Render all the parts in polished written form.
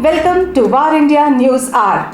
Welcome to VAR India News Hour.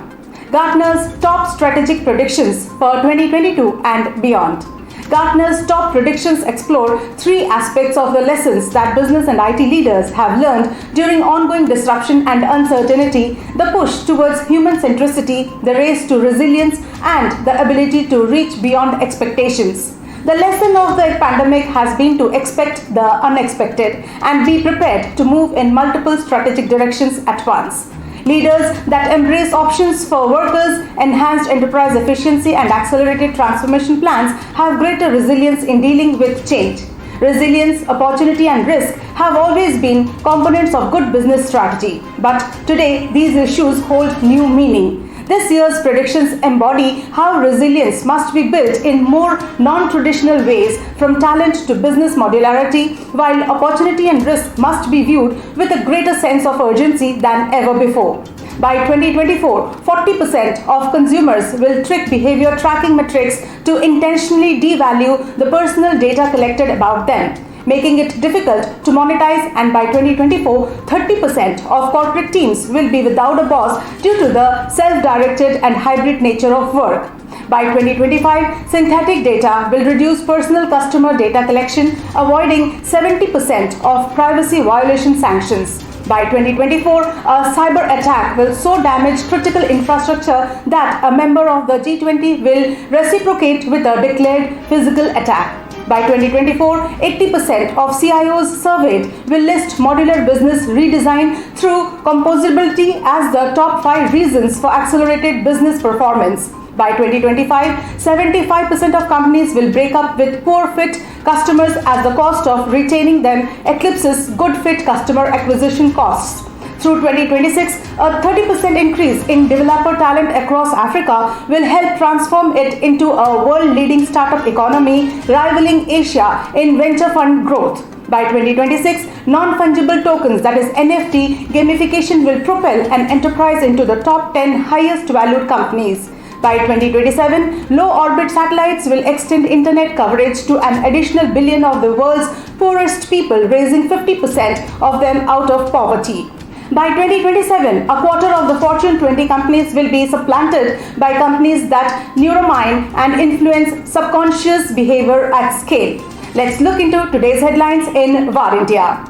Gartner's top strategic predictions for 2022 and beyond. Gartner's top predictions explore three aspects of the lessons that business and IT leaders have learned during ongoing disruption and uncertainty, the push towards human centricity, the race to resilience, and the ability to reach beyond expectations. The lesson of the pandemic has been to expect the unexpected and be prepared to move in multiple strategic directions at once. Leaders that embrace options for workers, enhanced enterprise efficiency, and accelerated transformation plans have greater resilience in dealing with change. Resilience, opportunity, and risk have always been components of good business strategy, but today these issues hold new meaning. This year's predictions embody how resilience must be built in more non-traditional ways, from talent to business modularity, while opportunity and risk must be viewed with a greater sense of urgency than ever before. By 2024, 40% of consumers will trick behavior tracking metrics to intentionally devalue the personal data collected about them, making it difficult to monetize, and by 2024, 30% of corporate teams will be without a boss due to the self-directed and hybrid nature of work. By 2025, synthetic data will reduce personal customer data collection, avoiding 70% of privacy violation sanctions. By 2024, a cyber attack will so damage critical infrastructure that a member of the G20 will reciprocate with a declared physical attack. By 2024, 80% of CIOs surveyed will list modular business redesign through composability as the top 5 reasons for accelerated business performance. By 2025, 75% of companies will break up with poor fit customers as the cost of retaining them eclipses good fit customer acquisition costs. Through 2026, a 30% increase in developer talent across Africa will help transform it into a world-leading startup economy, rivaling Asia in venture fund growth. By 2026, non-fungible tokens, that is NFT, gamification will propel an enterprise into the top 10 highest valued companies. By 2027, low-orbit satellites will extend internet coverage to an additional billion of the world's poorest people, raising 50% of them out of poverty. By 2027, a quarter of the Fortune 20 companies will be supplanted by companies that neuromine and influence subconscious behavior at scale. Let's look into today's headlines in VAR India.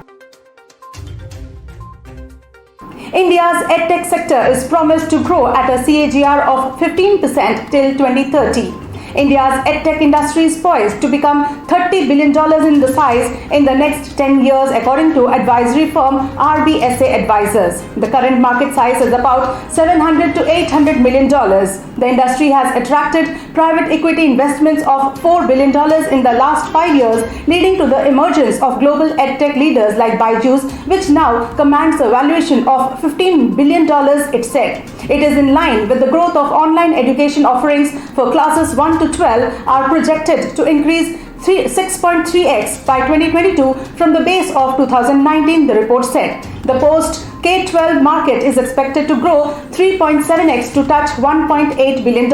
India's edtech sector is promised to grow at a CAGR of 15% till 2030. India's edtech industry is poised to become $30 billion in the size in the next 10 years, according to advisory firm RBSA Advisors. The current market size is about $700 to $800 million. The industry has attracted private equity investments of $4 billion in the last 5 years, leading to the emergence of global edtech leaders like Byju's, which now commands a valuation of $15 billion, it said. It is in line with the growth of online education offerings for classes 1 to 12 are projected to increase 6.3x by 2022 from the base of 2019, the report said. The post K-12 market is expected to grow 3.7x to touch $1.8 billion.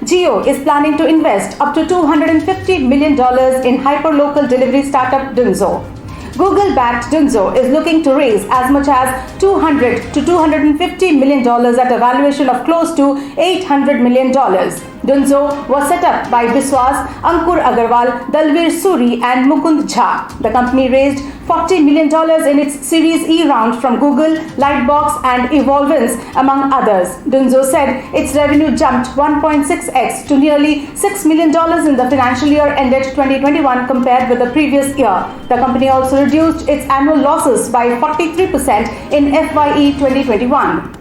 Jio is planning to invest up to $250 million in hyperlocal delivery startup Dunzo. Google-backed Dunzo is looking to raise as much as $200 to $250 million at a valuation of close to $800 million. Dunzo was set up by Biswas, Ankur Agarwal, Dalvir Suri, and Mukund Jha. The company raised $40 million in its Series E round from Google, Lightbox, and Evolvance, among others. Dunzo said its revenue jumped 1.6x to nearly $6 million in the financial year ended 2021 compared with the previous year. The company also reduced its annual losses by 43% in FYE 2021.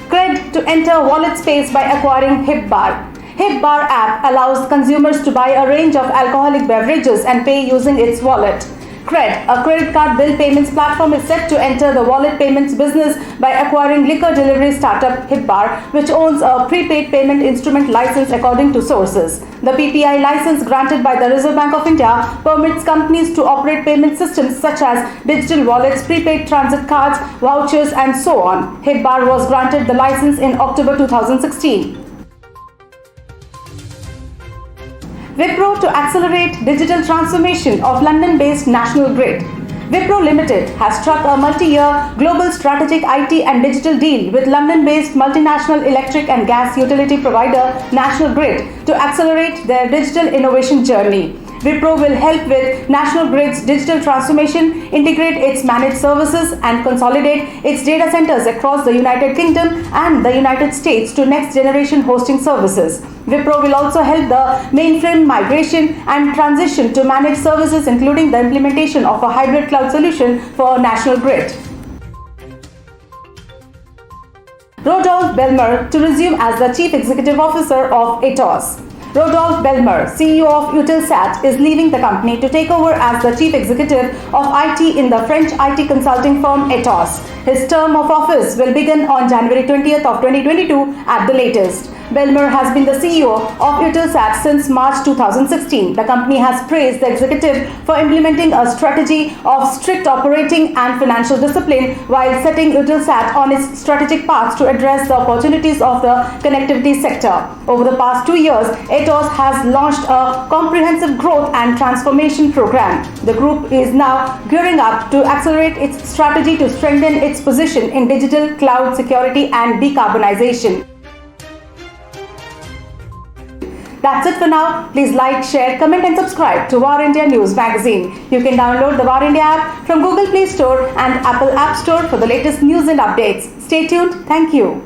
Cred to enter wallet space by acquiring HipBar. HipBar app allows consumers to buy a range of alcoholic beverages and pay using its wallet. Cred, a credit card bill payments platform, is set to enter the wallet payments business by acquiring liquor delivery startup HipBar, which owns a prepaid payment instrument license according to sources. The PPI license granted by the Reserve Bank of India permits companies to operate payment systems such as digital wallets, prepaid transit cards, vouchers, and so on. HipBar was granted the license in October 2016. Wipro to accelerate digital transformation of London-based National Grid. Wipro Limited has struck a multi-year global strategic IT and digital deal with London-based multinational electric and gas utility provider National Grid to accelerate their digital innovation journey. Wipro will help with National Grid's digital transformation, integrate its managed services, and consolidate its data centers across the United Kingdom and the United States to next-generation hosting services. Wipro will also help the mainframe migration and transition to managed services, including the implementation of a hybrid cloud solution for National Grid. Rodolphe Belmer to resume as the Chief Executive Officer of Atos. Rodolphe Belmer, CEO of Eutelsat, is leaving the company to take over as the Chief Executive of IT in the French IT consulting firm Atos. His term of office will begin on January 20th of 2022 at the latest. Belmer has been the CEO of Eutelsat since March 2016. The company has praised the executive for implementing a strategy of strict operating and financial discipline while setting Eutelsat on its strategic path to address the opportunities of the connectivity sector. Over the past 2 years, Atos has launched a comprehensive growth and transformation program. The group is now gearing up to accelerate its strategy to strengthen its position in digital, cloud, security, and decarbonization. That's it for now. Please like, share, comment and subscribe to War India News Magazine. You can download the War India app from Google Play Store and Apple App Store for the latest news and updates. Stay tuned. Thank you.